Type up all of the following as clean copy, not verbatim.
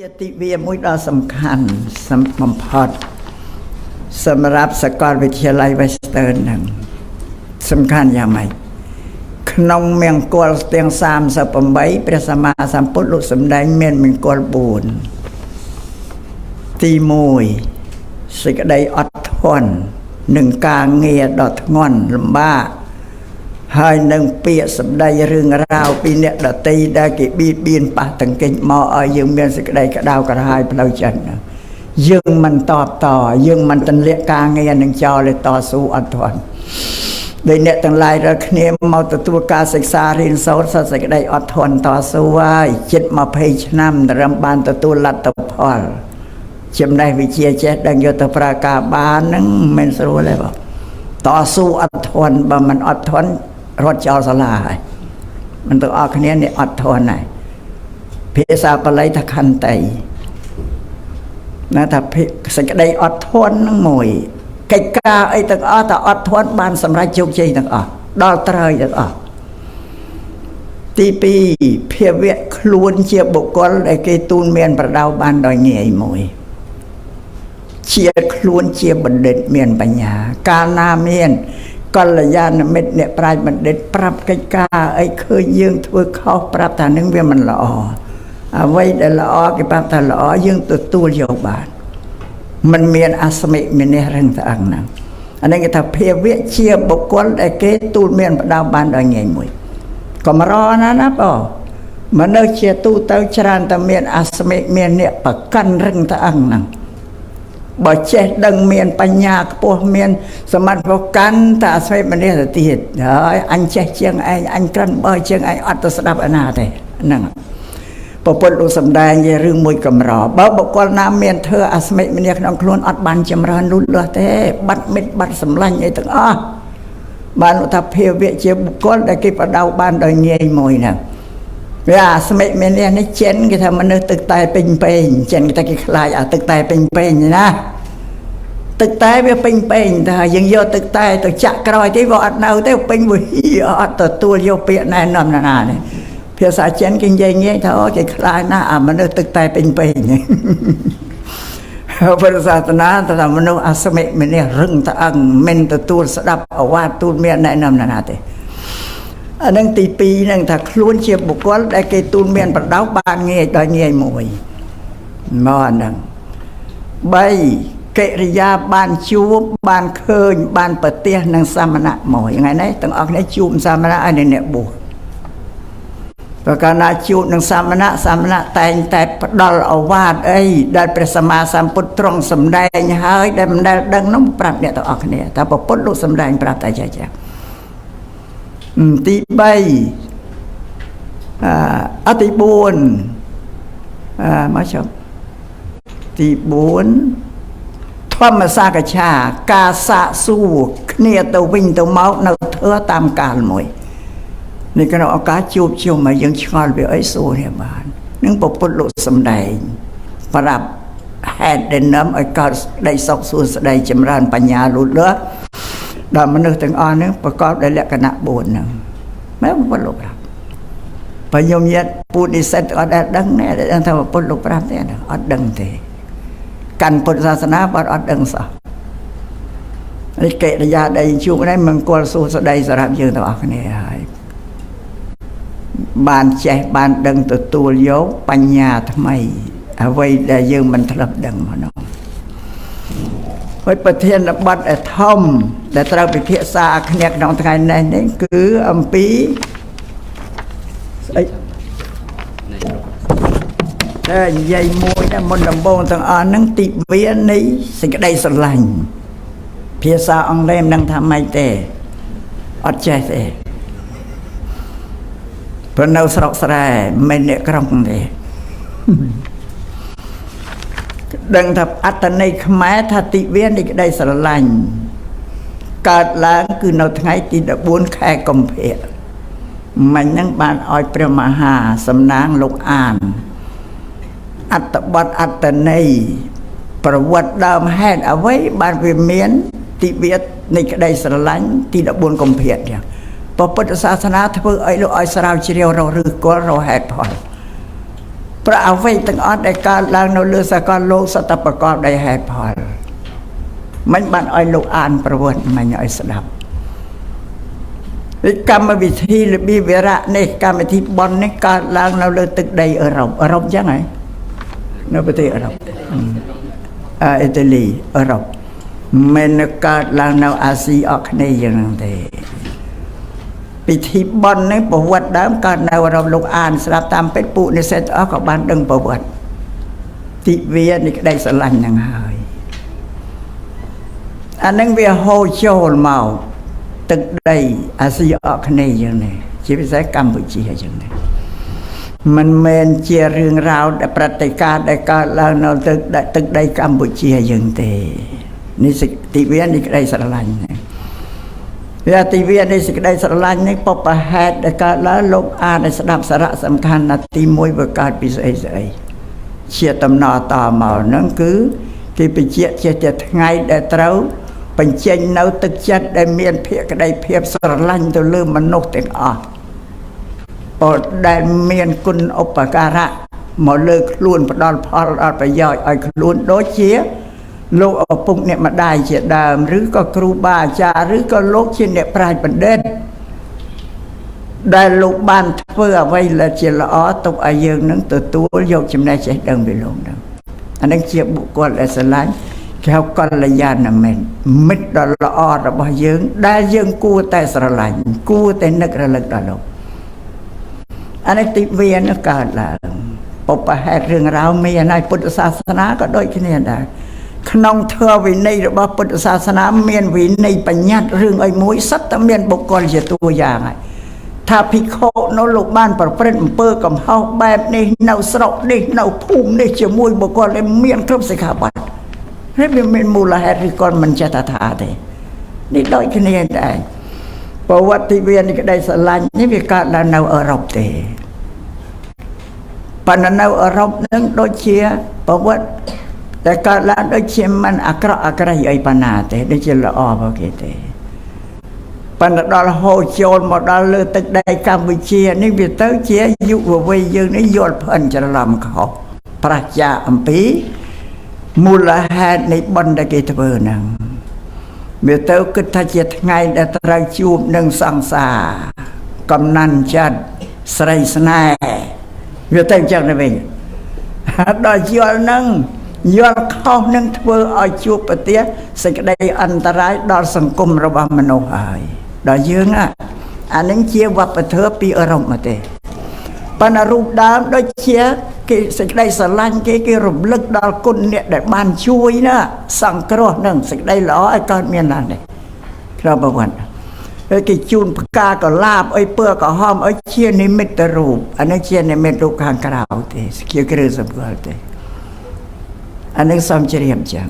ជាទិវាមួយដ៏សំខាន់បំផុតសម្រាប់សាកលវិទ្យាល័យ Western ហ្នឹងសំខាន់យ៉ាងម៉េចក្នុងមង្គលទាំង38ព្រះសម្មាសម្ពុទ្ធលោកសម្ដែងមានមង្គល4ទី1សេចក្តីអត់ធន់នឹងការងារដ៏ធ្ងន់លំបាកហើយនឹងពាក្យសម្ដីរឿងរ៉ាវពីអ្នកដតីដែលគេបៀតបៀនប៉ះតង្កេញមកឲ្យយើងមានសេចក្តីក្តៅក្រហាយផ្លូវចិត្តយើងមិនតបតយើងមិនទន្លាក់ការងារនឹងចោលឲ្យតស៊ូអត់ធន់ដោយអ្នកទាំងឡាយរាល់គ្នាមកទទួលការសិក្សារៀនសូត្រសសេចក្តីអត់ធន់តស៊ូហើយជិត20ឆ្នាំត្រឹមបានទទួលលទ្ធផលចំណេះវិជ្ជាចេះដឹងយកទៅប្រើការបានហ្នឹងមិនស្រួលទេបងតស៊ូអត់ធន់បើមិនអត់ធន់រត់ចោលសាលាហើយមិនទាំងអស់គ្នានេះអត់ធន់ហើយភាសាបាលីថាខន្តីណាថាសេចក្តីអត់ធន់ហ្នឹងមួយកិច្ចការអីទាំងអស់តែអត់ធន់បានសម្រេចជោគជ័យទាំងអស់ដល់ត្រូវទាំងអស់ទី2ភាវៈខ្លួនជាបុគ្គលដែលគេទូនមានប្រដៅបានដោយងាយមួយជាខ្លួនជាបណ្ឌិតមានបញ្ញាកាលណាមានកល្យាណមិត្តអ្នកប្រាជ្ញបណ្ឌិតប្រាប់កិច្ចការអីឃើញយើងធ្វើខុសប្រាប់ថានឹងវាមិនល្អអ្វីដែលល្អគេប្រាប់ថាល្អយើងទទួលយកបានមិនមានអស្មិមានះរឹងត្អឹងហ្នឹងអានេះគេថាភាវៈជាបុគ្គលដែលគេទូលមានផ្ដោតបានដោយងាយមួយកម្រណាបងមនុស្សជាទូទៅច្រើនតែមានអស្មិមានអ្នកប្រកាន់រឹងត្អឹងហ្នឹងបើចេះដឹងមានបញ្ញាខ្ពស់មានសមត្ថភាពកាន់តែអស្មិមនះទៅទៀតហើយអញចេះជាងឯងអញក្រិនបើជាងឯងអត់ទៅស្ដាប់អាណាទេហ្នឹងពពុទ្ធលោកសំដែងជារឿងមួយកម្របើបុគ្គលណាមានធ្វើអស្មិមនះក្នុងខ្លួនអត់បានចម្រើនលូតលាស់ទេបាត់មិត្តបាត់សម្លាញ់អីទាំងអស់បានថាភាវៈជាបុគ្គលដែលគេបដៅបានដោយងាយមួយហ្នឹងវាអស្មិមនះនេះចិនគេថាមនុស្សទឹកតែពេញពេញចិនគេថាគេខ្លាចអាទឹកតែពេញពេញណាទឹកតែវាពេញពេញតែយើងយកទឹកតែទៅចាក់ក្រោយទេវាអត់នៅទេពេញវាអត់ទទួលយកពាក្យណែនាំណាទេភាសាចិនគេនិយាយងាយថាអូគេខ្លាចណាស់អាមនុស្សទឹកតែពេញពេញព្រះសាសនាថាមនុស្សអស្មិមនះរឹងត្អឹងមិនទទួលស្ដាប់អវាទទូលមានណែនាំណាទេអានឹងទី2ហ្នឹងថាខ្លួនជាបុគ្គលដែលគេទូលមានប្រដៅបានងាយដោយងាយមួយមកអាហ្នឹង3កិរិយាបានជួបបានឃើញបានប្រទះនឹងសាមណៈមួយថ្ងៃនេះទាំងអស់គ្នាជួបសាមណៈឲ្យអ្នកបួសប្រការណាជួបនឹងសាមណៈតែងតែផ្ដល់ឱវាទអីដែលព្រះសម្មាសម្ពុទ្ធទ្រង់សម្ដែងហើយដែលមិនដែលដឹងនោះប្រាប់អ្នកទាំងអស់គ្នាតែពុទ្ធលោកសម្ដែងប្រាប់តែចាស់ទី3អទី4មកចុះទី4ធម្មសាកឆាការសាកសួរគ្នាទៅវិញទៅមកនៅធ្វើតាមកាលមួយនេះក្នុងឱកាសជួបជុំឲ្យយើងឆ្ងល់វាអីសួរនេះបាននឹងពុទ្ធលោកសម្ដែងប្រាប់ហេតុដែលនាំឲ្យកើតក្តីសុខសួស្តីចម្រើនបញ្ញាលូតលាស់ដល់មនុស្សទាំងអស់ហ្នឹងប្រកបដោយលក្ខណៈ4ហ្នឹងមែនពុទ្ធលោកប្រាប់បើញោមញាតពុទ្ធនិស្សិតអត់ដែលដឹងទេដឹងថាពុទ្ធលោកប្រាប់ទេអត់ដឹងទេកាន់ពុទ្ធសាសនាបើអត់ដឹងសោះនេះកិរិយាដែលជួបនេះមង្គលសួស្តីសម្រាប់យើងទាំងអស់គ្នាហើយបានចេះបានដឹងទទួលយកបញ្ញាថ្មីអ្វីដែលយើងមិនធ្លាប់ដឹងមកនោះហើយប្រធានបទធំដែលត្រូវពិភាក្សាគ្នាក្នុងថ្ងៃនេះគឺអំពីស្អីតែនិយាយមួយណាមុនដំបូងទាំងអស់ហ្នឹងទីវានៃសេចក្តីស្រឡាញ់ភាសាអង់គ្លេសមិនដឹងថាម៉េចទេអត់ចេះទេព្រោះនៅស្រុកស្រែមិនអ្នកក្រុងទេដឹងថាអត្តន័យខ្មែរថាទិវានៃក្តីស្រឡាញ់កើតឡើងគឺនៅថ្ងៃទី14ខែកុម្ភៈមិញហ្នឹងបានឲ្យព្រះមហាសំណាងលោកអានអត្តបទអត្តន័យប្រវត្តិដើមហេតុអ្វីបានវាមានទិវានៃក្តីស្រឡាញ់ទី14កុម្ភៈចឹងពុទ្ធសាសនាធ្វើឲ្យលោកឲ្យស្រាវជ្រាវរកឫសគល់រកហេតុផល ព ប្រអ្វីទាំងអស់ដែលកើតឡើងនៅលើសកលលោកសតប្រកបដោយហេតុផលមិនបានឲ្យលោកអានប្រវត្តិមិនឲ្យស្ដាប់កម្មវិធីរបៀបវិរៈនេះកម្មវិធីបន់នេះកើតឡើងនៅលើទឹកដីអឺរ៉ុបអញ្ចឹងហើយនៅប្រទេសអឺរ៉ុបអ៊ីតាលីអឺរ៉ុបមិនកើតឡើងនៅអាស៊ីអគ្គិសនីយ៉ាងហ្នឹងទេពិធីបន់នេះប្រវត្តិដើមកើតនៅអឺរ៉ុបលោកអានស្ដាប់តាមពេទ្យពួកនិស្សិតអស់ក៏បានដឹងប្រវត្តិទិវានៃក្តីស្រឡាញ់ហ្នឹងហើយអានឹងវាហូរចូលមកទឹកដីអាស៊ីអគ្គិសនីយ៉ាងនេះជាពិសេសកម្ពុជាយ៉ាងនេះមិនមែនជារឿងរ៉ាវដែលប្រតិការដែលកើតឡើងនៅទឹកដីកម្ពុជាយ៉ាងទេនេះទិវានៃក្តីស្រឡាញ់នេះវាទិវានៃសេចក្តីស្រឡាញ់នេះបបហេតុដែលកើតឡើងលោកអានឲ្យស្ដាប់សារៈសំខាន់ណាទី1វាកើតពីស្អីជាដំណើរតមកហ្នឹងគឺគេបញ្ជាក់ជាថ្ងៃដែលត្រូវបញ្ចេញនៅទឹកចិត្តដែលមានភក្តីភាពស្រឡាញ់ទៅលើមនុស្សទាំងអស់ពលដែលមានគុណឧបការៈមកលើខ្លួនផ្ដល់ផលដល់ប្រយោជន៍ឲ្យខ្លួនដូចជាលោកឪពុកអ្នកម្ដាយជាដើមឬក៏គ្រូបាអាចារ្យឬក៏លោកជាអ្នកប្រាជ្ញបណ្ឌិតដែលលោកបានធ្វើអ្វីដែលជាល្អទុកឲ្យយើងនឹងទទួលយកចំណេះចេះដឹងពីលោកហ្នឹងអានេះជាបុគ្គលដែលស្រឡាញ់គេហៅកល្យាណមិត្តមិត្តដ៏ល្អរបស់យើងដែលយើងគួរតែស្រឡាញ់គួរតែនឹករលឹកដល់លោកអានេះទិវានឹងកើតឡើងបបហេតុរឿងរ៉ាវមានហើយពុទ្ធសាសនាក៏ដូចគ្នាដែរក្នុងធម៌វិន័យរបស់ពុទ្ធសាសនាមានវិន័យបញ្ញត្តិរឿងអីមួយសិតតែមានបុគ្គលជាតួយ៉ាងហើយថាភិក្ខុនៅលោកបានប្រព្រឹត្តអំពើកំហុសបែបនេះនៅស្រុកនេះនៅភូមិនេះជាមួយបុគ្គលដែលមានគ្រប់សិក្ខាបទហើយវាមានមូលហេតុឬក៏មិនចេះថាទេនេះដូចគ្នាដែរប្រវត្តិវានៃក្តីស្រឡាញ់នេះវាកើតឡើងនៅអឺរ៉ុបទេប៉ុន្តែនៅអឺរ៉ុបនឹងដូចជាប្រវត្តិតែកើតឡើងដូចជាមិនអាក្រក់អាក្រៃអីប៉ុណ្ណាទេដូចជាល្អរបស់គេទេប៉ុន្តែដល់ហូរចូលមកដល់លើទឹកដីកម្ពុជានេះវាទៅជាយុវវ័យយើងនេះយល់ផ្អិនច្រឡំខុសប្រាជ្ញាអំពីមូលហេតុនៃបុណ្យដែលគេធ្វើហ្នឹងវាទៅគិតថាជាថ្ងៃដែលត្រូវជួបនឹងសង្សារកំណាន់ចិត្តស្រីស្នេហ៍វាទៅចឹងទៅវិញដល់យល់ហ្នឹងយល់ខុសនឹងធ្វើឲ្យជួបប្រទះសេចក្តីអន្តរាយដល់សង្គមរបស់មនុស្សហើយដល់យើងអានឹងជាវប្បធម៌ពីអឺរ៉ុបមកទេប៉ុន្តែរូបដើមដូចជាគេសេចក្តីស្រឡាញ់គេរំលឹកដល់គុណអ្នកដែលបានជួយណាសង្គ្រោះនឹងសេចក្តីល្អឲ្យកើតមានឡើងនេះក្នុងប្រវត្តិហើយគេជូនផ្កាកលាបអីពើក្រហមអីជានិមិត្តរូបអានេះជានិមិត្តរូបខាងក្រៅទេសជាគ្រឿងសម្គាល់ទេអានេះសំជ្រាបចឹង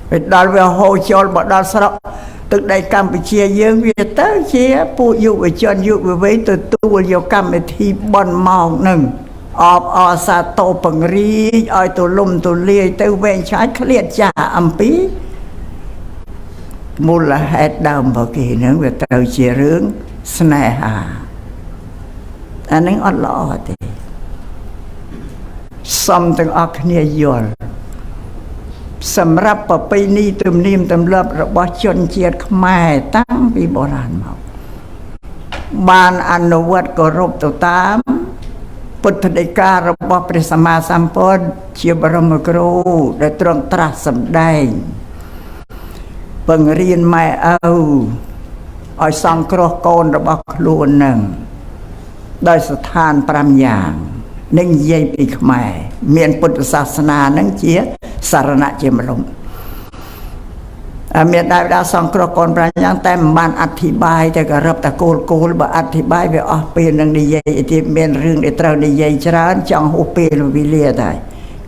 ពេលដល់វាហូរចូលមកដល់ស្រុកទឹកដីកម្ពុជាយើងវាទៅជាពួកយុវជនយុវវ័យទទួលយកកម្មវិធីបន់មកនឹងអបអរសាទរពង្រីកឲ្យទូលំទូលាយទៅវែងឆ្ងាយឃ្លាតចាស់អំពីមូលហេតុដើមរបស់គេនឹងវាទៅជារឿងស្នេហាអានឹងអត់ល្អទេសំទាំងអស់គ្នាយល់សម្រាប់ប្រពៃណីទំនៀមទម្លាប់របស់ជនជាតិខ្មែរតាំងពីបុរាណមកបានអនុវត្តគោរពទៅតាមពុទ្ធដីការបស់ព្រះសម្មាសម្ពុទ្ធជាបរមគ្រូដែលទ្រង់ត្រាស់សម្ដែងបង្រៀនម៉ែឪឲ្យសង្គ្រោះកូនរបស់ខ្លួននឹងដោយស្ថាន5យ៉ាងនឹងនិយាយពីខ្មែរមានពុទ្ធសាសនានឹងជាសារណៈជាម្លំមានដែរដល់សង្គ្រោះកូន5យ៉ាងតែមិនបានអធិប្បាយតែក៏រឹបតែគោលបើអធិប្បាយវាអស់ពេលនឹងនិយាយទៀតមានរឿងដែលត្រូវនិយាយច្រើនចង់ហួសពេលវេលាដែរ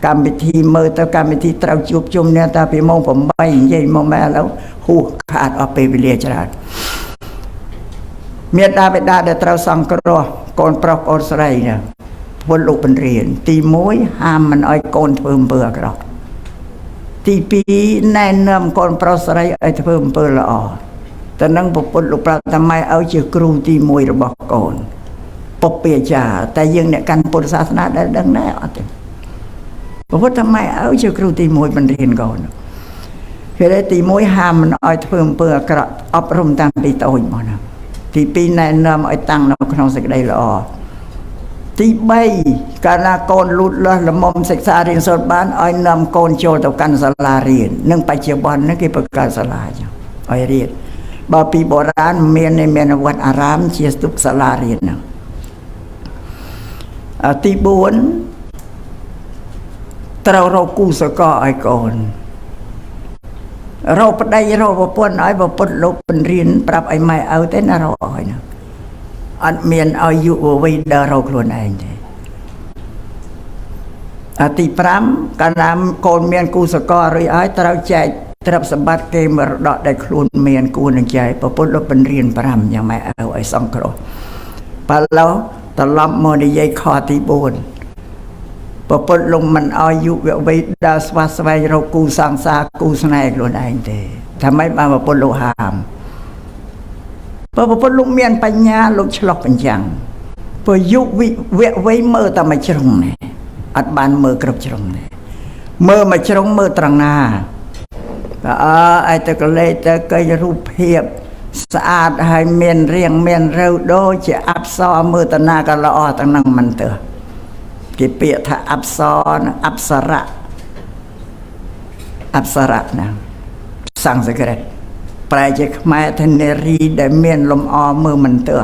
កម្មវិធីមើលទៅកម្មវិធីត្រូវជួបជុំនេះតែពីម៉ោង8និយាយមកម៉ែឥឡូវហួសខាតអស់ពេលវេលាច្រើនមានដែរបេដាដែលត្រូវសង្គ្រោះកូនប្រុសកូនស្រីណាពលលោកបញ្រៀនទី1ហាមមិនឲ្យកូនធ្វើអំពើអាក្រក់ទី2ណែនាំកូនប្រុសស្រីឲ្យធ្វើអំពើល្អតែនឹងពុទ្ធលោកប្រាប់ថាម៉ែឲ្យជាគ្រូទី1របស់កូនព ปกเปียจ่าแต่ยังเนี่ยการปุถศาสนาได้ดังแน่อดพระพุทธไม่เอาเชื่อครูตีมวยมันเรียนก่อนคือได้ตีมวยหามมันอ้อยเพิ่มเปลือกระอบรมตามปีโตอีกมั้งนะตีปีในนำอ้อยตั้งเราขนมสักได้ละตีใบการนาโกนลุดละมมศึกษาเรียนสดบ้านอ้อยนำโกนโจต่อกันสลาเรียนนึ่งปัจจุบันนั่นคือประกาศสลาจ้ะอ้อยเรียนบาปีโบราณเมียนในเมียนวัดอารามเชียสตุกสลาเรียนนะตีบุญเรากู้สกอไอ้ก่อนเราปได้เราปนไอ้ปนลบเป็นเรียนปรับไอ้ไม่เอาแต่น่าเราอ้อยนะอันเมียนเอาอยู่ไว้เดาเราคลวนเองเลยตีพรำการนำโกนเมียนกู้สกอหรือไอ้เราใจตรับสมบัติเกมรดได้คลุนเมียนกูนึงใจปปนลบเป็นเรียนพรำยังไม่เอาไอ้สองครปะแล้วตลอดมอดียคอตีบุญปปนลงมันอายุไว้ดาสวาสไวเรากูสังสากูสนายคลุนเองเด้ทำไมมาปปนโลหามปปนลงเมียนปัญญาลงฉลอกปัญญังปยุวิเวไว้เมื่อตามาจรงเนี่ยอัดบานเมื่อกรบจรงเนี่ยเมื่อมาจรงเมื่อตรังนาไอ้ตะกเลยตะกยรูปเพียบสะอาดให้เมียนเรียงเมียนเร็วโดยจะอับซอมือตนากันละอตั้งนั่งมันเตอกิเปียถ้าอับซอนอับสระนะสั่งสกัดแปลจากแม่ทนรีได้เมียนลมอมือมันเตอ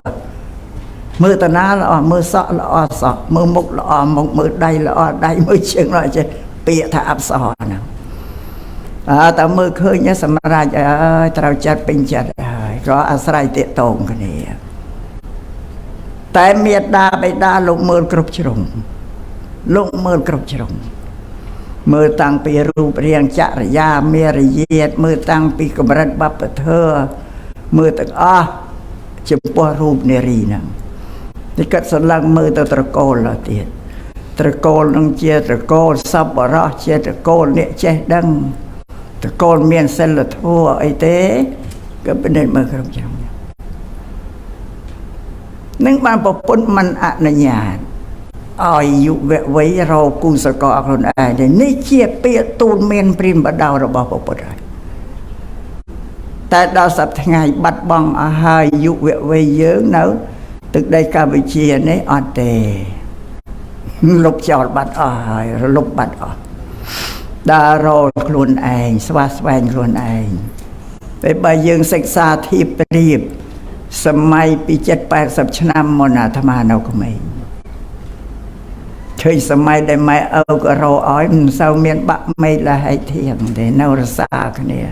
มือตนาละอมือซอละอซอมือมุกละอมุกมือใดละอใดมือเชียงละจะเปียถ้าอับซอนะแต่เมื่อเคยเนี่ยสมราชเราจัดเป็นจัดก็อาศัยเตะตรงกันนี่แต่เมียดาไปดาลงมือกรุบชรงลงมือกรุบชรงมือตั้งปีรูปเรียงจริยาเมียรเยียดมือตั้งปีกบรัดบับเธอมือตั้งจุดปวรูปเนรีนังที่กัดสลังมือตะโกนละเตียตะโกนนังเจตะโกนซับบระเจตะโกนเนี่ยเจดังตะโกนเมียนเซลทั่วไอเต้ก็เป็นเดินมือกระจำนึ่งบานปปนมันอนุญาตอายุไว้เรากูสกอคนไอ้เนี่ยนี่เจี๊ยเปียตูนเมียนปริมบดาวเราบอกปปนแต่ดาวสับทั้งไงบัดบังอาหายยุไว้เยอะเนอะตึกได้กาบิเชียนี่อันเตลบจอดบัดอาหายลบบัดออกดาโรคลุนเองสวัสดิ์แวงคลุนเองไปใบยืงศึกษาที่เปรียบสมัยปี7-80 ชนามนาธรรมานาคมัยเคยสมัยได้ไหมเอาก็เราอ้อยมันเศร้าเมียนบะไม่ละให้เที่ยงแต่นรสาคเนี่ย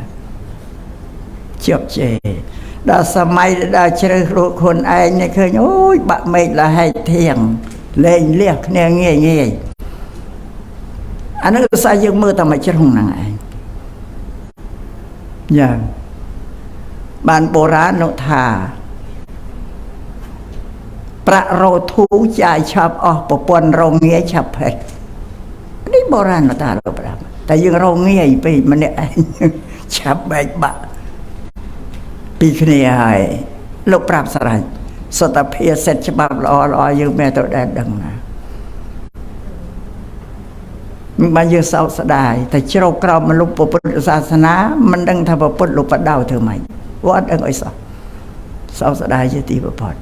เจียบเจดาสมัยดาเชื่อรู้คนไอ้เนี่ยเคยโอ้ยบะไม่ละให้เที่ยงเล่นเรียกเนี่ยเงี้ยอันนั้นก็ใส่ยังมือทำไมเชื่อหงนางไอ้อย่างบ้านโบราณโนธาประโรทูใจชอบออกปปนโรงเงี้ยฉับเพชรนี่โบราณโนธาเราประแต่ยังโรงเงี้ยไปมันเนี่ยฉับใบบะปีคณีหายโลกปราบสลายสตเพียเสร็จฉบับรอยังแม่ตัวแดดดังนะมันยังเศร้าสดายแต่เจ้ากราวมันลุกปุถุศาสนามันดังทำปุถุลุกปัดดาวเธอไหมวัดเองไอ้เศร้าสดายจะตีประพอด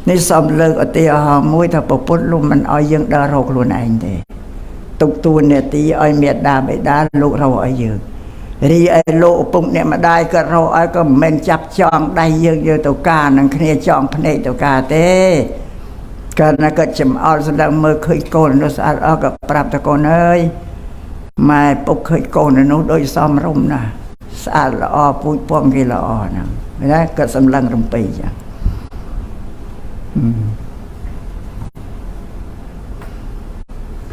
นี่สมเลิกอตีอาหามวยถ้าปุถุลุกมันอ้อยยังดาเราครูนเองเดตุกตูนเนี่ยตีอ้อยเมียดาไปดาลูกเราอ้อยยืนรีไอโลปุ่งเนี่ยมาได้ก็เราอ้อยก็เมนจับจองได้เยอะๆตัวกานังเคลียจองพเนตัวกาเต้การนักจำเอาแสดงมือเคยโกนเราสะอาดเอากับปรับตะโกนเอ้ยมาปกเคยโกนนะนู้โดยซ้อมรุ่มนะสะอาดละอ้อปุ้ยป้องกี่ละอ้อนะไม่ได้ก็สำลังรำปีจ้ะ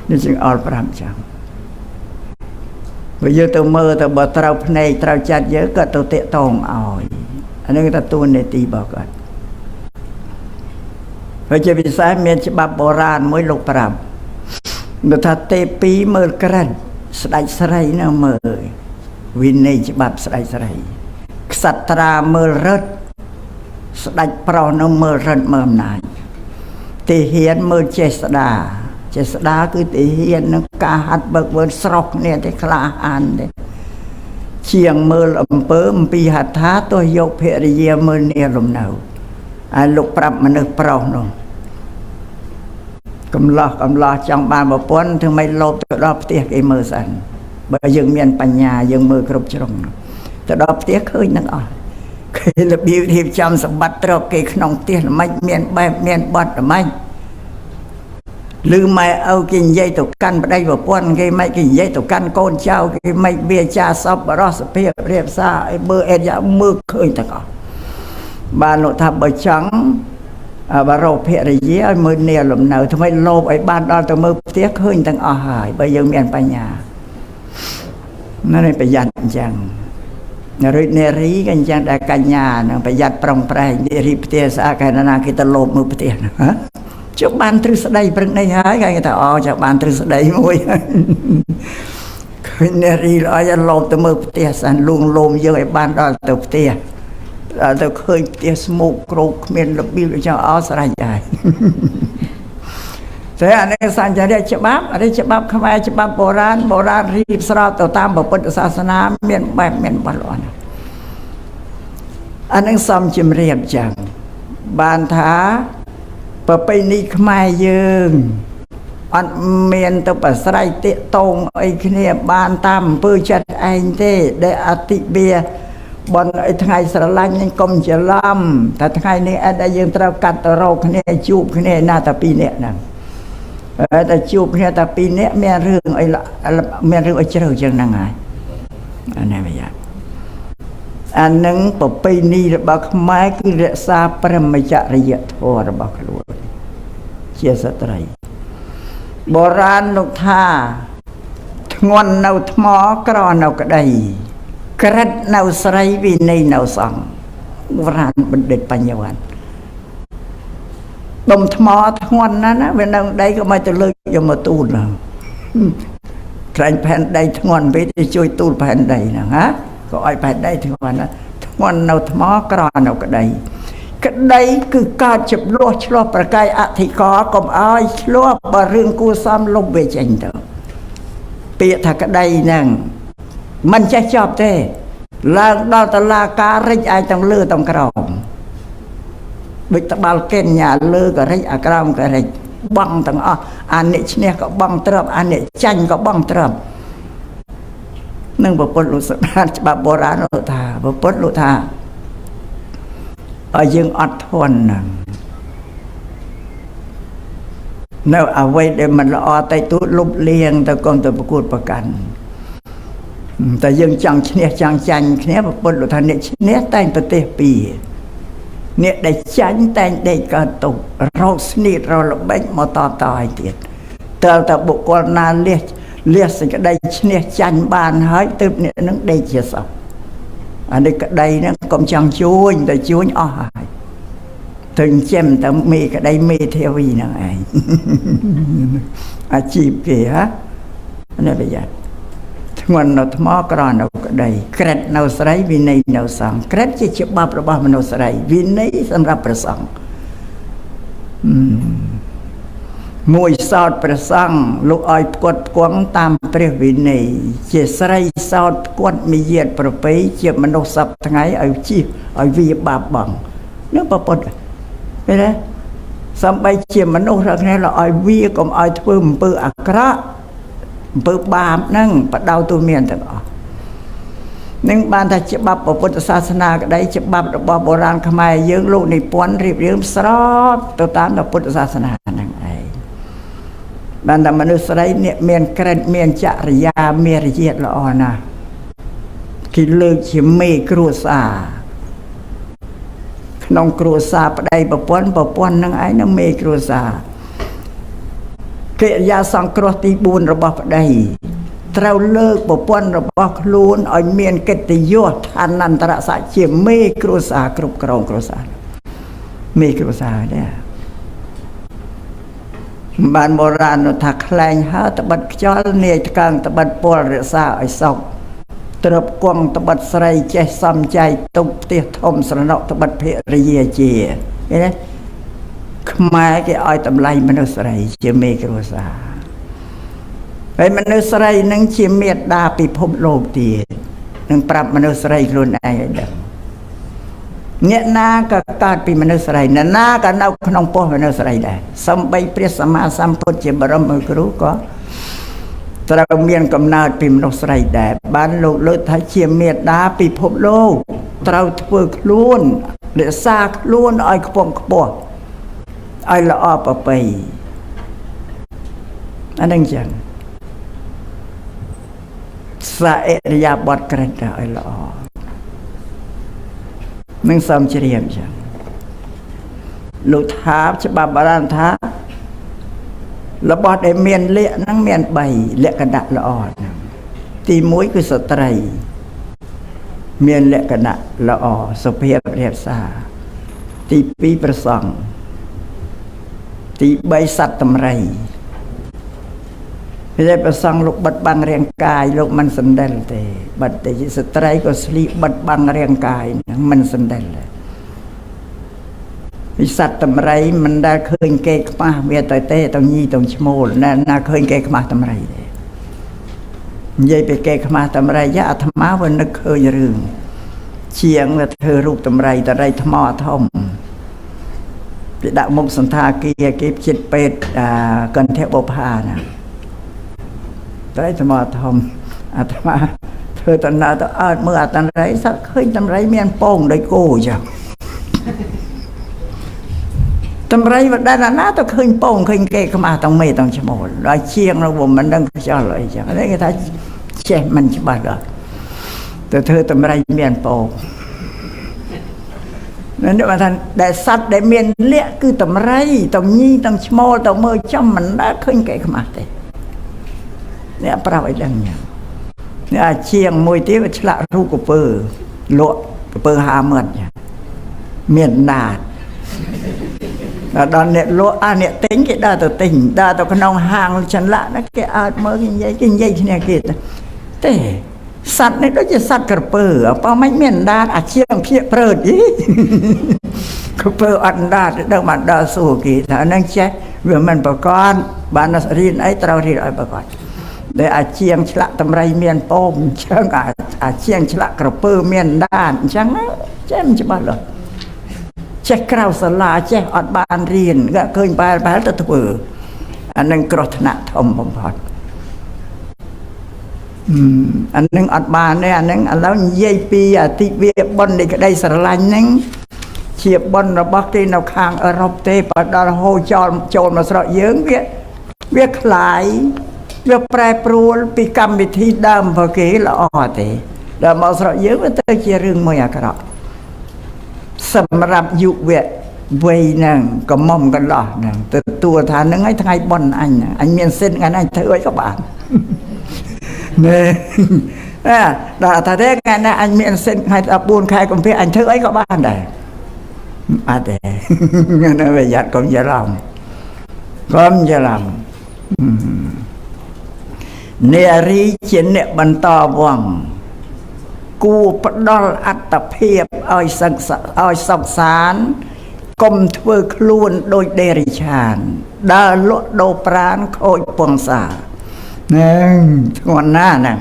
นี่จึงเอาปรับจังbây giờ tôi mơ tôi bỏ trao này trao chặt nhớ cả tôi tệ tòng ỏi anh ấy ta tu này tì bảo cả bây giờ vì sao miền chỉ bắp bò ran mới lục bàm người ta tê pí mơ cái sải sải nó mơ vì này chỉ bắp sải sải satra mơ rớt sải pro nó mơ rớt mơ này ទីហ៊ានមើលចេស្តាគឺទីហ៊ាននឹងការហាត់បើកវើស្រស់គ្នាទេក្លាហានទេជាងមើលអំពើអំពីហដ្ឋាទោះយកភរិយាមើលនាលំនៅហើយលោកប្រាប់មនុស្សប្រុសនោះកំឡោះចង់បានប្រពន្ធធ្វើម៉េចលោភទៅដល់ផ្ទះគេមើលសិនបើយើងមានបញ្ញាយើងមើលគ្រប់ជ្រុងទៅដល់ផ្ទះឃើញនឹងអស់គេរបៀបរៀបចំសម្បត្តិទ្រព្យគេក្នុងផ្ទះល្មិចមានបែបមានបត់ល្មិចឬម៉ែឪគេនិយាយទៅកាន់ប្តីប្រពន្ធគេមិនគេនិយាយទៅកាន់កូនចៅគេមិនវាចាសពរសភាពរៀបសារឲ្យមើលអេតយ៉ាមើលឃើញទាំងអស់បានលោកថាបើចង់បារោភរិយាឲ្យមើលនាលំនៅធ្វើម៉េចលោភឲ្យបានដល់ទៅមើលផ្ទះឃើញទាំងអស់ហើយបើយើងមានបញ្ញានៅនេះប្រយ័ត្នអញ្ចឹងរាជនារីក៏អញ្ចឹងដែរកញ្ញានឹងប្រយ័ត្នប្រឹងប្រែងនារីផ្ទះស្អាតគេណាគេទៅលោភមើលផ្ទះណាជប់បានទ្រឹស្ដីព្រឹកនេះហើយគេថាអូចាំបានទ្រឹស្ដីមួយឃើញនារីឲ្យលោភទៅមើលផ្ទះសានលួងលោមយើងឲ្យបានដល់ទៅផ្ទះដល់ទៅឃើញផ្ទះស្មោកគ្រោកគ្មានរបៀបអញ្ចឹងអស្រេចហើយតែអានេះសញ្ញរិយច្បាប់ខ្មែរច្បាប់បុរាណរៀបស្របទៅតាមពុទ្ធសាសនាមានបែបមានបទល្អណាស់អានឹងសំជំរាបចឹងបានថាប្រពៃណីខ្មែរយើងអត់មានទៅប្រស្រ័យតាកតងអីគ្នាបានតាមអំពើចិត្តឯងទេដែលអតិវាបនឲ្យថ្ងៃស្រឡាញ់នឹងកុំច្រឡំតែថ្ងៃនេះអត់ដែលយើងត្រូវកាត់ទៅរកគ្នាជួបគ្នាណាតែពីរនាក់ហ្នឹងតែជួបគ្នាតែពីរនាក់មានរឿងអីមានរឿងអីជ្រៅចឹងហ្នឹងហើយអានេះមិនយ៉ាអានឹងប្រពៃណីរបស់ខ្មែរគឺរក្សាព្រហ្មចរិយធម៌របស់ខ្លួនជាស្ត្រីបុរាណលោកថាធ្ងន់នៅថ្មក្រនៅក្តីក្រិតនៅស្រីវិន័យនៅសង្ឃបុរាណបណ្ឌិតបញ្ញវន្តដុំថ្មធ្ងន់ណាស់ណាវានៅដីក៏មិនទៅលើកយកមកទូលក្រែងផែនដីធ្ងន់ពេកទៅជួយទូលផែនដីហ្នឹងហ៎ក៏ឲ្យផែនដីធ្ងន់ណាធ្ងន់នៅថ្មក្រនៅក្តីគឺកើតជម្លោះឆ្លោះប្រកែកអធិការកុំឲ្យឆ្លោះបើរឿងគួសមលុបវាចេញទៅពាក្យថាក្តីហ្នឹងមិនចេះចប់ទេឡើងដល់តុលាការរិចឯងទាំងលើទាំងក្រោមដូចតបាល់កេនញ៉ាលើក៏រិចអាក្រោមក៏រិចបង់ទាំងអស់អាអ្នកឈ្នះក៏បង់ទ្រព្យអាអ្នកចាញ់ក៏បង់ទ្រព្យនឹងប្រពុតលោកស្ដាប់ច្បាប់បុរាណលោកថាប្រពុតលោកថាឲ្យយើងអត់ធន់ហ្នឹងនៅអ្វីដែលមិនល្អតែទូលុបលៀងទៅកុំទៅប្រកួតប្រកាន់តែយើងចង់ឈ្នះចង់ចាញ់គ្នាប្រពុតលោកថាអ្នកឈ្នះតែងប្រទេសពីរអ្នកដែលចាញ់តែងដេកកើតទុករោគស្នៀតរលបែកមកតឲ្យទៀតតើតើបុគ្គលណាលះសេចក្តីឈ្នះចាញ់បានហើយទើបអ្នកនឹងដេកជាសពអានេះក្តីហ្នឹងកុំចង់ជួញតែជួញអស់ហើយទៅចិញ្ចឹមតែមេក្តីមេធាវីហ្នឹងឯងអាជីពគេហ៎នេះប្រយ័ត្នធ្ងន់នៅថ្មក្រនៅក្តីក្រិតនៅស្រីវិន័យនៅសង្ឃក្រិតជាច្បាប់របស់មនុស្សស្រីវិន័យសម្រាប់ព្រះសង្ឃមួយសោតព្រះសង្ឃលោកឲ្យផ្គត់ផ្គង់តាមព្រះវិន័យជាស្រីសោតផ្គត់មាយាទប្រពៃជាមនុស្សសពថ្ងៃឲ្យជិះឲ្យវាបាបបងនោះប្រពុតឃើញទេសំបីជាមនុស្សរកគ្នាឲ្យវាកុំឲ្យធ្វើអំពើអាក្រក់អំពើបាបហ្នឹងបដៅទូមានទាំងអស់នឹងបានថាច្បាប់ពុទ្ធសាសនាក្តីច្បាប់របស់បុរាណខ្មែរយើងលោកនិពន្ធរៀបរៀងស្របទៅតាមពុទ្ធសាសនាហ្នឹងឯងបានតែមនុស្សស្រីនេះមានក្រិតមានចរិយាមានរយៈល្អណាស់គេលើកជាមេគ្រួសារក្នុងគ្រួសារប្តីប្រពន្ធហ្នឹងឯងនៅមេគ្រួសារកិរិយាសង្គ្រោះទី4របស់ប្តីត្រូវលើកប្រពន្ធរបស់ខ្លួនឲ្យមានកិត្តិយសឋានន្តរស័ក្តិជាមេគ្រួសារគ្រប់គ្រងគ្រួសារមេគ្រួសារដែរបានបុរាណថាខ្លែងហើត្បិតខ្យល់នាយថ្កើងត្បិតពលរក្សាឲ្យសោកទ្រពគង់ត្បិតស្រីចេះសំចៃទុកផ្ទះធំស្រណុកត្បិតភរិយាជាឃើញទេ ខ្មែរគេឲ្យតម្លៃមនុស្សស្រីជាមេគ្រួសារហើយមនុស្សស្រីនឹងជាមេត្តាពិភពលោកទៀតនឹងប្រាប់មនុស្សស្រីខ្លួនឯងឲ្យដឹងអ្នកណាក៏កើតពីមនុស្សស្រីអ្នកណាក៏នៅក្នុងពោះមនុស្សស្រីដែរសំបីព្រះសម្មាសម្ពុទ្ធជាបរមគ្រូក៏ត្រូវមានកំណើតពីមនុស្សស្រីដែរបានលោកលើកថាជាមេត្តាពិភពលោកត្រូវធ្វើខ្លួនរក្សាខ្លួនឲ្យខ្ពង់ខ្ពស់ឲ្យល្អប្រពៃអានឹងចឹងសាអរិយាបថក្រឹតឲ្យល្អនឹងសំជ្រាបចឹងលោកថាច្បាប់បារាំងថារបស់ដែលមានលក្ខហ្នឹងមាន3លក្ខណៈល្អហ្នឹងទី1គឺស្ត្រីមានលក្ខណៈល្អសុភាពរាបសារទី2ប្រសង់ទី3សត្វតម្រៃពេលប្រសង់លោកបិទបាំងរាងកាយលោកមិនសណ្ដិលទេបិទតែស្ត្រីក៏ស្លៀកបិទបាំងរាងកាយហ្នឹងមិនសណ្ដិលទេវិសត្វតម្រៃមិនដែលឃើញគេខ្មាស់វាទៅទេទៅញីទៅឈ្មោលណាឃើញគេខ្មាស់តម្រៃទេនិយាយពីគេខ្មាស់តម្រៃអាត្មាវានឹកឃើញរឿងជាងវាធ្វើរូបតម្រៃតរៃថ្មធំគេដាក់មុខសន្តាគារគេចិត្តពេទ្យកន្ធបុប្ផាណាតរៃថ្មធំអាត្មាធ្វើតណ្ណាទៅអើតមើលអាតម្រៃសឹកឃើញតម្រៃមានពងដោយគោចឹងតម្រៃវដាណាទៅឃើញពងឃើញគេខ្មាស់ទាំងមេទាំងឈ្មោលដល់ជាងនោះមិនដឹងខ្យល់អីចឹងនេះគេថាចេះមិនច្បាស់ដល់ទៅធ្វើតម្រៃមានពងនេះបើថាដែលសត្វដែលមានលក្ខគឺតម្រៃទាំងញីទាំងឈ្មោលទៅមើលចំមិនដែលឃើញគេខ្មាស់ទេអ្នកប្រាប់ឲ្យដឹងចឹងនេះអាជាងមួយទៀតវាឆ្លាក់រូបកពើលក់កពើ50,000ចឹងមានណាតដល់អ្នកលក់អ្នកទិញគេដើរទៅទិញដើរទៅក្នុងហាងចន្លាក់ណាគេអើតមើលគេនិយាយគ្នាគេទេសត្វនេះដូចជាសត្វក្រពើបើមិនមានដាតអាជាងភៀកព្រើតក្រពើអត់ដាតដឹងបានដល់សួរគេថាហ្នឹងចេះវាមិនប្រកបបានរៀនអីត្រូវរៀនឲ្យប្រកបដែលអាជាងឆ្លាក់តម្រៃមានពងអញ្ចឹងអាជាងឆ្លាក់ក្រពើមានដាតអញ្ចឹងចេះមិនច្បាស់ឡើយចេះក្រៅសាលាចេះអត់បានរៀនក៏ឃើញបែរទៅធ្វើអានឹងគ្រោះថ្នាក់ធំបំផុតអានឹងអត់បានទេអានឹងឥឡូវនិយាយពីអតិវាបុណ្យនៃក្តីស្រឡាញ់ហ្នឹងជាបុណ្យរបស់គេនៅខាងអឺរ៉ុបទេបើដល់ហូរចូលមកស្រុកយើងវាคล้ายវាប្រែប្រួលពីកម្មវិធីដើមរបស់គេល្អទេដល់មកស្រុកយើងវាទៅជារឿងមួយអាក្រក់សម្រាប់យុវវ័យហ្នឹងកំមុំកន្លោះហ្នឹងទទួលថាហ្នឹងឲ្យថ្ងៃបុណ្យអញមានសិទ្ធិថ្ងៃហ្នឹងធ្វើអីក៏បានណែដល់ថាទេថ្ងៃណាអញមានសិទ្ធិថ្ងៃ14ខែកុម្ភៈអញធ្វើអីក៏បានដែរអត់ទេណាវាយ៉ាត់កុំច្រឡំនារីជាអ្នកបន្តវង្សគួរផ្ដល់អត្តភាពឲ្យសុខសាន្តកុំធ្វើខ្លួនដូចដេរិឆានដើរលក់ដូរប្រានខូចពងសាហ្នឹងធ្ងន់ណាស់ណា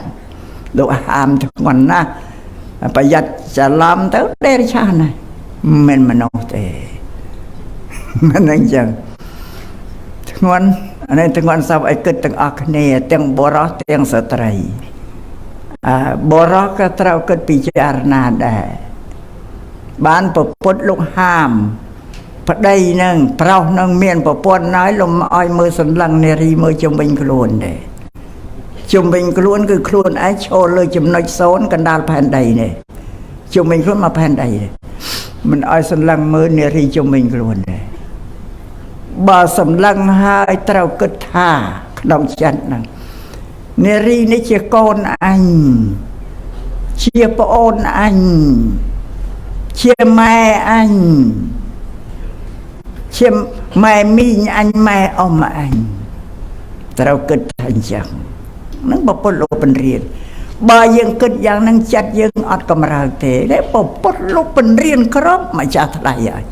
លោកហាមធ្ងន់ណាស់ប្រយ័ត្នច្រឡំទៅដេរិឆានណាមិនមនុស្សទេមិនអញ្ចឹងធ្ងន់អានេះធ្ងន់សពឲ្យគិតទាំងអស់គ្នាទាំងបុរសទាំងស្ត្រីបរោះក៏ត្រូវគិតពិចារណាដែរបានប្រពុតលោកហាមប្តីនឹងប្រុសនឹងមានប្រពន្ធហើយលំឲ្យមើលសន្លឹងនារីមើលជំវិញខ្លួនដែរជំវិញខ្លួនគឺខ្លួនឯងឈរលើចំណុច0កណ្ដាលផែនដីនេះជំវិញខ្លួនមកផែនដីនេះមិនឲ្យសន្លឹងមើលនារីជំវិញខ្លួនដែរបើសម្លឹងហើយត្រូវគិតថាក្នុងចិត្តហ្នឹងនារីនេះជាកូនអញជាប្អូនអញជាម៉ែអញជាម៉ែមីងអញម៉ែអ៊ំអញត្រូវគិតថាអញ្ចឹងនឹងបពុតលោកពន្រៀនបើយើងគិតយ៉ាងហ្នឹងចិត្តយើងអត់កម្រើកទេតែបពុតលោកពន្រៀនគ្រប់ម្ចាស់ថ្លៃហើយ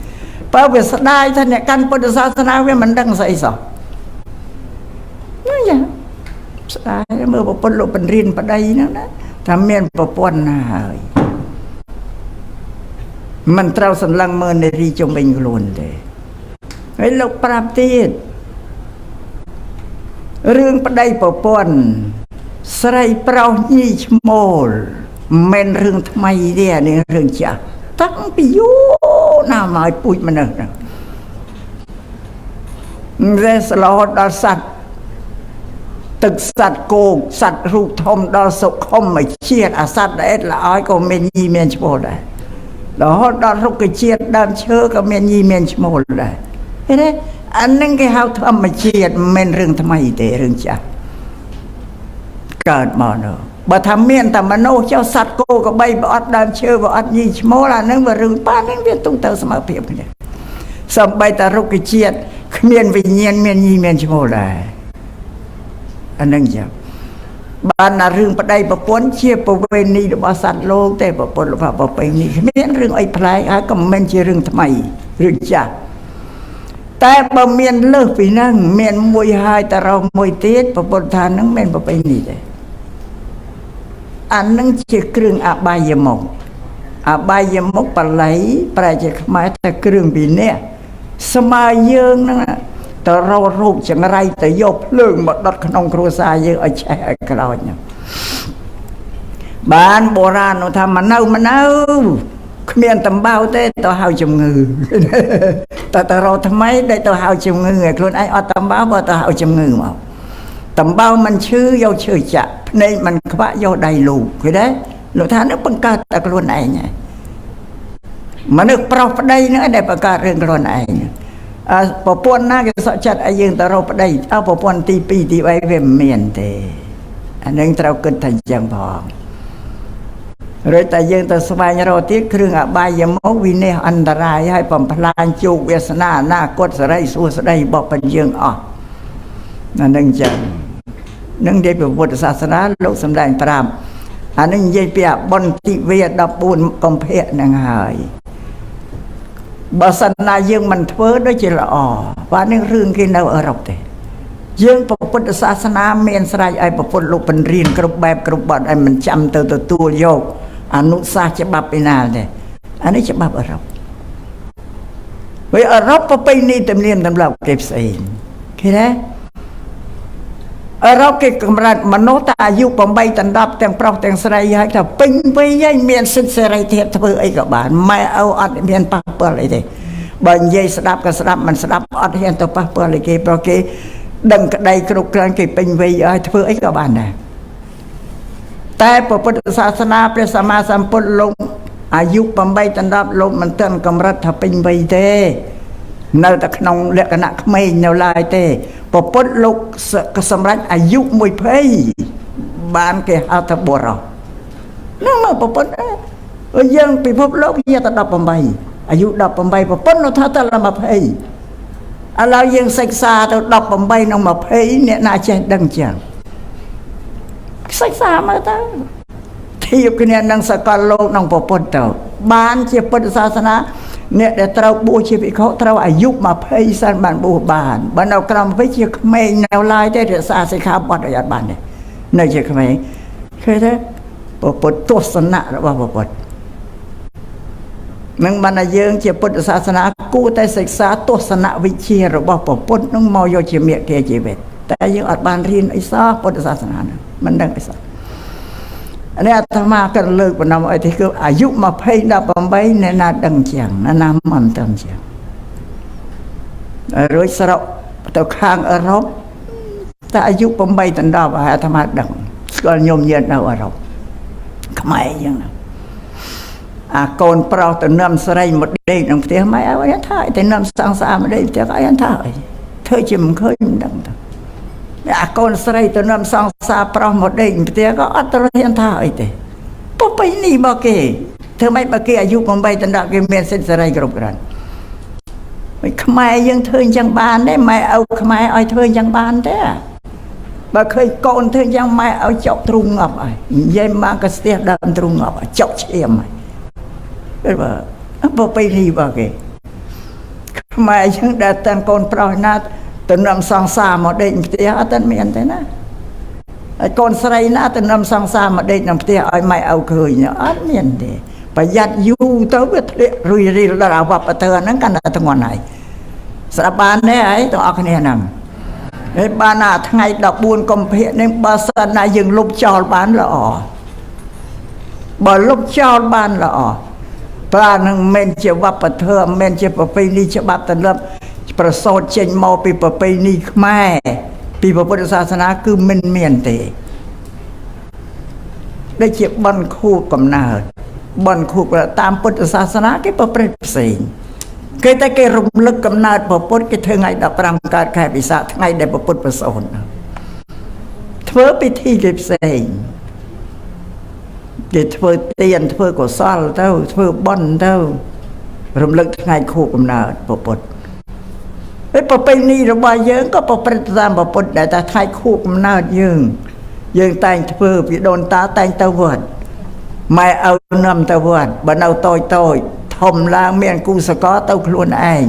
បើវាស្ដាយថាអ្នកកាន់ពុទ្ធសាសនាវាមិនដឹងស្អីសោះហ្នឹងចាស្ដាយមើលប្រពន្ធលោកបញ្រៀនប្តីហ្នឹងណាថាមានប្រពន្ធណាហើយមិនត្រូវសន្លឹងមើលនារីជុំវិញខ្លួនទេហើយលោកប្រាប់ទៀតរឿងប្តីប្រពន្ធស្រីប្រុសញីឈ្មោលមិនរឿងថ្មីទេនេះរឿងចាស់តាំងពីយូរណាស់មកឲ្យពូជមនុស្សហ្នឹងវាស្លោដល់សត្វទឹកសត្វគោកសត្វរូបធំដល់សុខុមមួយជាតិអាសត្វដែលល្អឲ្យក៏មានញីមានឈ្មោលដែររហូតដល់រុក្ខជាតិដើមឈើក៏មានញីមានឈ្មោលដែរឃើញទេអានឹងគេហៅធម្មជាតិមិនមែនរឿងថ្មីទេរឿងចាស់កើតមកនោះបើថាមានតែមនុស្សចុះសត្វគោក្របីបើអត់ដើមឈើបើអត់ញីឈ្មោលអានឹងវារឿងប៉ានឹងវាទុំទៅសមភាពគ្នាសំបីតែរុក្ខជាតិគ្មានវិញ្ញាណមានញីមានឈ្មោលដែរអានឹងចាបានណារឿងប្តីប្រពន្ធជាប្រវេណីរបស់សត្វលោកទេប្រពន្ធរបស់ប្រពៃនេះគ្មានរឿងអីប្លែកហើយក៏មិនមែនជារឿងថ្មីរឿងចាស់តែបើមានលើសពីហ្នឹងមានមួយហើយតរោមួយទៀតប្រពន្ធថាហ្នឹងមិនប្រពៃនេះទេអាហ្នឹងជាគ្រឿងអបាយមុខអបាយមុខបល័យប្រែជាខ្មែរតែគ្រឿងពីនេះស្មើយើងហ្នឹងទៅរករូបចង្រៃទៅយកភ្លើងមកដុតក្នុងគ្រួសារយើងឲ្យឆេះឲ្យក្លោចបានបុរាណថាមកនៅគ្មានតំបៅទេទៅហៅជំងឺតែរកថ្មីដែលទៅហៅជំងឺឲ្យខ្លួនឯងអត់តំបៅបើទៅហៅជំងឺមកតំបៅមិនឈឺយកឈើចាក់ភ្នែកមិនខ្វាក់យកដៃលូកឃើញទេលោកថានឹងបង្កើតតែខ្លួនឯងហើយមនុស្សប្រុសប្តីនឹងដែលបង្កើតរឿងខ្លួនឯងប្រពន្ធណាគេសក់ចិត្តឲ្យយើងទៅរកប្តីប្រពន្ធទី2ទី3វាមិនមានទេអានឹងត្រូវគិតថាអញ្ចឹងផងឬតែយើងទៅស្វែងរកទៀតគ្រឿងអបាយមុខវិនិច្ឆ័យអន្តរាយឲ្យបំផ្លាញជោគវាសនាអនាគតសេរីសួស្តីរបស់បញ្យើងអស់អានឹងអញ្ចឹងនឹងនិយាយពីពុទ្ធសាសនាលោកសម្ដែងប្រាប់អានឹងនិយាយពីបុណ្យទិវា14កុម្ភៈហ្នឹងហើយបើសិនណាយើងមិនធ្វើដូចជាល្អបាទនេះរឿងគេនៅអឺរ៉ុបទេយើងពុទ្ធសាសនាមានស្រេចឲ្យប្រពុតលោកបញ្រៀនគ្រប់បែបគ្រប់បទឲ្យមិនចាំទៅទទួលយកអនុសាសន៍ច្បាប់ពីណាទេអានេះច្បាប់អឺរ៉ុបវិញអឺរ៉ុបប្រពៃណីទំនៀមទម្លាប់គេផ្សេងឃើញទេអឺរ៉ុបគេកម្រិតមនុស្សតែអាយុ8ដល់10ទាំងប្រុសទាំងស្រីហើយថាពេញវ័យហើយមានសិទ្ធិសេរីភាពធ្វើអីក៏បានម៉ែឪអត់មានប៉ះពាល់អីទេបើនិយាយស្ដាប់ក៏ស្ដាប់មិនស្ដាប់អត់ហ៊ានទៅប៉ះពាល់អីគេព្រោះគេដឹងក្តីគ្រប់គ្រាន់គេពេញវ័យហើយធ្វើអីក៏បានដែរតែពុទ្ធសាសនាព្រះសម្មាសម្ពុទ្ធលោកអាយុ8ដល់10លោកមិនទាន់កម្រិតថាពេញវ័យទេនៅតែក្នុងលក្ខណៈក្មេងនៅឡើយទេពុទ្ធលោកសម្រាប់អាយុ20បានគេហៅថាបុរសហ្នឹងមកពុទ្ធយើងពិភពលោកជាតែ18អាយុ18ពុទ្ធនោះថាតែ20ឥឡូវយើងសិក្សាទៅ18និង20អ្នកណាចេះដឹងចឹងសិក្សាមើលទៅធៀបគ្នានឹងសកលលោកនឹងពុទ្ធទៅបានជាពុទ្ធសាសនាអ្នកដែលត្រូវបួសជាភិក្ខុត្រូវអាយុ20សិនបានបួសបានបើនៅក្រោម20ជាក្មេងនៅឡើយទេរក្សាសិក្ខាបទឲ្យអត់បានទេនៅជាក្មេងឃើញទេពុទ្ធទស្សនៈរបស់ពុទ្ធនឹងបានតែយើងជាពុទ្ធសាសនាគួរតែសិក្សាទស្សនវិជ្ជារបស់ពុទ្ធនឹងមកយកជាមេគាជីវិតតែយើងអត់បានរៀនអីសោះពុទ្ធសាសនាហ្នឹងមិនដឹងអីសោះនេះអាត្មាក៏លើកបណ្ដុំឲ្យទីគឺអាយុ20 18អ្នកណាដឹងចឹងអ្នកណាមិនដឹងចឹងរួចស្រុកទៅខាងអឺរ៉ុបតែអាយុ8ដល់10ហើយអាត្មាដឹងស្គាល់ញោមញាតនៅអឺរ៉ុបខ្មែរចឹងណាអាកូនប្រុសទៅនាំស្រីមកដេកក្នុងផ្ទះម៉ែឲ្យថាតែនាំសង្សារមកដេកផ្ទះឲ្យថាធ្វើជាមិនឃើញមិនដឹងទៅអាកូនស្រីទៅនាំសង្សារប្រុសមកដេកផ្ទះក៏អត់ទៅហ៊ានថាអីទេពុះពេលនេះមកគេធ្វើម៉េចបើគេអាយុ8ដល់10គេមានសិទ្ធិសេរីគ្រប់គ្រាន់មិនខ្មែរយើងធ្វើអញ្ចឹងបានទេម៉ែឪខ្មែរឲ្យធ្វើអញ្ចឹងបានទេបើឃើញកូនធ្វើអញ្ចឹងម៉ែឲ្យចុកទ្រូងងាប់ហើយនិយាយមកក៏ស្ទះដើមទ្រូងងាប់ចុកឈាមហើយបើពេលនេះបើគេ mà chẳng đã tên con proi na từ năm sang xa mà định thì ở tên miền thế na con say na từ năm sang xa mà định nằm thì ở mày ao cười nhở ở miền thì phải giặt du tới biết rồi là vào bờ tơ nó căn là thằng ngoài này sao ban đấy ấy tụi ở cái này nằm đấy ban nào thằng ngày đọc buồn công hiện nên ba sân này dừng lúc cho bán là ỏ bởi lúc cho bán là ỏ và năng men chưa vào bờ tơ men chưa vào pin đi chưa bắt tận lậpประสดเจนมอปีประเพณีแม่ปีพระพุทธศาสนาคือมันเมียนเตได้เจ็บบันคู่กำเนิดบันคู่กระตามพุทธศาสนาที่ประเพณีสิ่งเคยแต่เกรุมลึกกำเนิดพระพุทธก็เธอไงดับรำการแข่ปิศาจไงได้พระพุทธประสนเธอไปที่เก็บสิ่งเดี๋ยวเธอเตียนเธอก็ซ่อนเท่าเธอบันเท่ารำลึกไงคู่กำเนิดพระพุทธประเพณีระบายเยอะก็ประเพณีตามประเพณีแต่ไทยคู่มันน่ายืงแต่งเพื่อโดนตาแต่งตะวันไม่เอานำตะวันบันเอาโตยทมล้างเมียนกูสกอเต้าคลวนเอง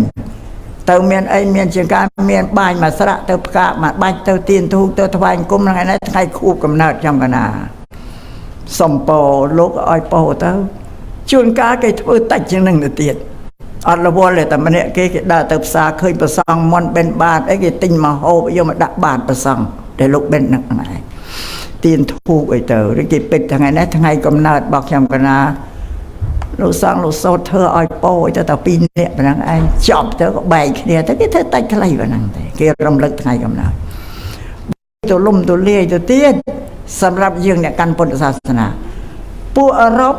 เต้าเมียนไอเมียนเชียงการเมียนบายมาสระเต้ากะมาบายเต้าตีนทูเต้าทวายกุ้มอะไรนั่นไทยคู่กำเนิดจำกันนาสมโปลูกอ้อยโปเต้าจุนกาเกยเพื่อตัดจังหนึ่งเตียดอัลลอฮ์เลยแต่มันเนี่ยเกี่ยดาเติบซาเคยประสังมันเป็นบาทไอ้เกี่ยติงมาโฮยมาดับบาทประสังได้ลุกเป็นหนักไหนตีนทูกไอ้เต๋อหรือเกี่ยปิดทางไงนะทางไงกำเนิดบอกยำกันนะลูกสังลูกโซเธออ้อยโป้แต่ปีเนี่ยเป็นยังไงจอบเธอก็ใบเนี่ยแต่ที่เธอตัดใครวะนั่งแต่เกี่ยรำลึกทางไงกำเนิดตัวลุ่มตัวเลี้ยตัวเตี้ยสำหรับยื่เนี่ยการพุทธศาสนาผู้อารบ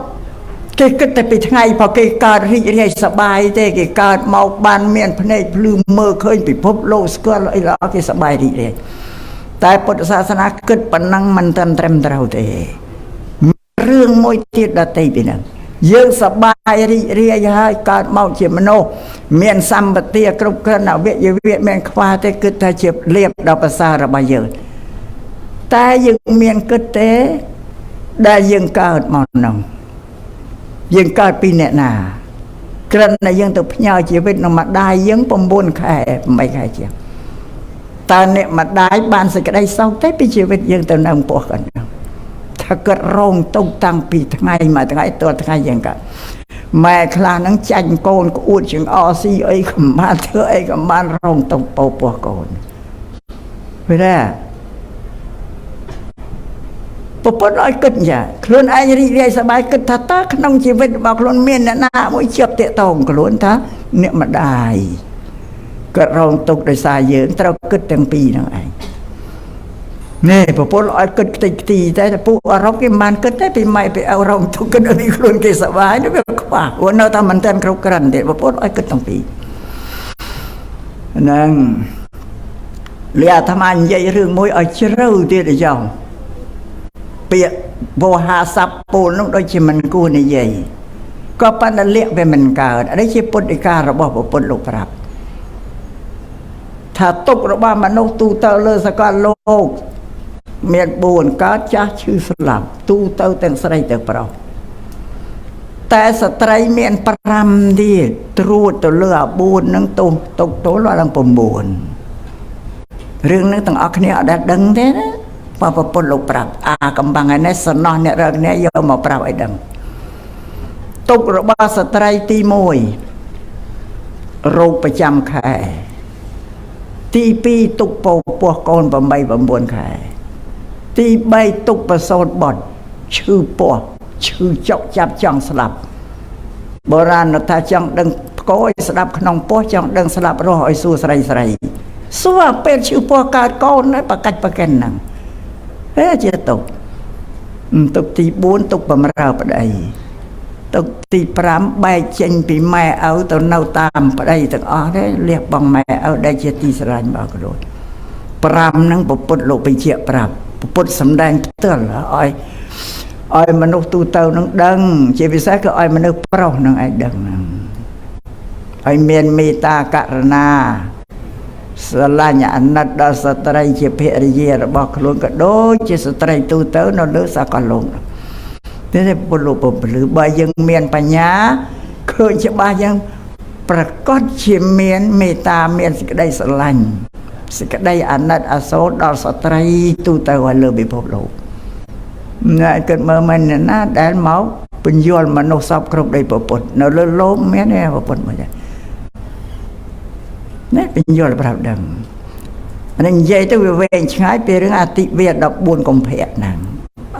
เกิดแต่ไปทางไงพอเกิดการริเรียสบายแต่เกิดการเมาบานเมียนพเนจพลืมเมื่อเคยไปพบโลกสก็เลยละเกิดสบายริเรียแต่พุทธศาสนาเกิดปนังมันเต็มเราเตะเรื่องมวยตีดตีไปนั่งยังสบายริเรียให้การเมาเจ็บมโนเมียนซัมปเตียกรุบกระหน่ำเวียเมียนควาแต่เกิดแต่เจ็บเรียบดาวภาษาระบายเยอะแต่ยังเมียนเกิดเตะได้ยังเกิดมอนงยังเกิดปีเนี่ยนากระนั้นยังตัวพญาชีวิตนมาได้ยังปมบุญแค่ไม่แค่เชียงตอนเนี่ยมาได้บ้านสักได้เศร้าแต่ปีชีวิตยังตัวนั่งปวดกันถ้าเกิดร้องต้องตั้งปีทั้งไงมาทั้งไงตัวทั้งไงยังกันแม่คลานังจันโกนก็อุดจึงอซีไอ้ขมาเธอไอ้ขมาร้องต้องปวดโกนไปได้ปปดอ้อยกึศอย่าคลุนไอ้รีเรียสบายกึศท่าตาขนมชีวิตบอกคลุนเมียนหน้ามวยเจ็บเตะตองคลุนท่าเนี่ยมาได้ก็รองตกได้สายเยอะเรากึศตั้งปีนั่งไอ้เนี่ยปปดอ้อยกึศตีแต่ผู้อารมณ์กิมันกึศได้ไปไม่ไปเอารองตกกันนี่คลุนเกสบายนี่เป็นขวาวันเราทำมันเต้นครบกระดันเด็ดปปดอ้อยกึศตั้งปีนั่งเลี้ยทำไมใหญ่เรื่องมวยอ้อยเชื่อที่ได้ยังเปียโบหาซับปูนโดยที่มันกูในใหญ่ก็ปันเลี้ยไปมันเกิดอะไรที่ปุถิการระบบปุถลุปรับถ้าตกระบามนุษย์ตูเตอร์เลสกอโลกเมียนบูนก็จะชื่อสลับตูเตอร์แต่งสไลเตอร์เปล่าแต่สไตรเมียนปรำดีตรูตัวเลือบูนนั่งตูตกตัวลอยลังปมบูนเรื่องนั้นต้องเอาเนี้ยดัดดังเท่นะพอปุถลุปรับกำบังไอ้เนี่ยสนอนเนี่ยเรื่องเนี้ยยอมมาปรับไอ้ดังตกระบาสไตรตีมวยโรคประจำไข้ตีปีตุกโปปวกกอนบำใบบำบวนไข่ตีใบตุกประโสดบดชื่อปวกชื่อจกจับจังสลับโบราณนักจังดังก้อยสลับขนมปวกจังดังสลับรอไอสู้สไลสไลสัวเป็นชื่อปวกการก้อนนั้นประกัดประกันนังเจ้าตุกตีบุญตุกบำราประเดี๋ยตุกตีพรำใบเจนปีแม่เอาตัวเน่าตามไปได้ตั้งได้เรียกบังแม่เอาได้เจตีสลายมากระโดดพรำนั่งปุถโลกไปเจียปรับปุถสำแดงเตือนละอ้อยมนุษย์ตูเตานั่งดังเจวิสัยก็อ้อยมนุษย์เปล่านั่งไอ้ดังนั่งไอ้เมียนเมตตากรุณาสลายอันนัดดาสตรัยเจเพริเยระบอกหลวงก็โดยเจสตรัยตูเตานนเลือสากลงนี่ได้ปุถโลกหรือใบยังเมียนปัญญาเคยจะบายัง ប្រកាសជាមានមេត្តាមានសេចក្តីស្រឡាញ់សេចក្តីអាណិតអាសូរដល់ស្ត្រីទូទៅឲ្យលើពិភពលោកអ្នកគិតមើលមិនណាដែលមកបញ្យល់មនុស្សសពគ្រប់ដីប្រពុតនៅលើលោកមានទេប្រពុតមកចានេះបញ្យល់ប្រាប់ដឹងនេះនិយាយទៅវាវែងឆ្ងាយពីរឿងអតិវា14កុម្ភៈហ្នឹង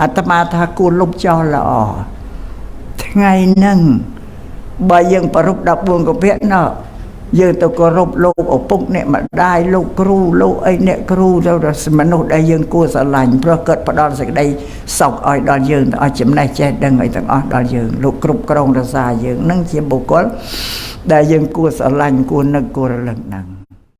អាត្មាថាគួរលុបចោលល្អថ្ងៃហ្នឹងបើយើងប្រព14កុម្ភៈណោះយើងទៅគោរពលោកឪពុកអ្នកម្ដាយលោកគ្រូលោកអីអ្នកគ្រូទៅមនុស្សដែលយើងគួរស្រឡាញ់ព្រោះគាត់ផ្ដល់សេចក្តីសុខឲ្យដល់យើងទៅឲ្យចំណេះចេះដឹងឲ្យទាំងអស់ដល់យើងលោកគ្រប់គ្រងរក្សាយើងនឹងជាបុគ្គលដែលយើងគួរស្រឡាញ់គួរនឹកគួររលឹកហ្នឹង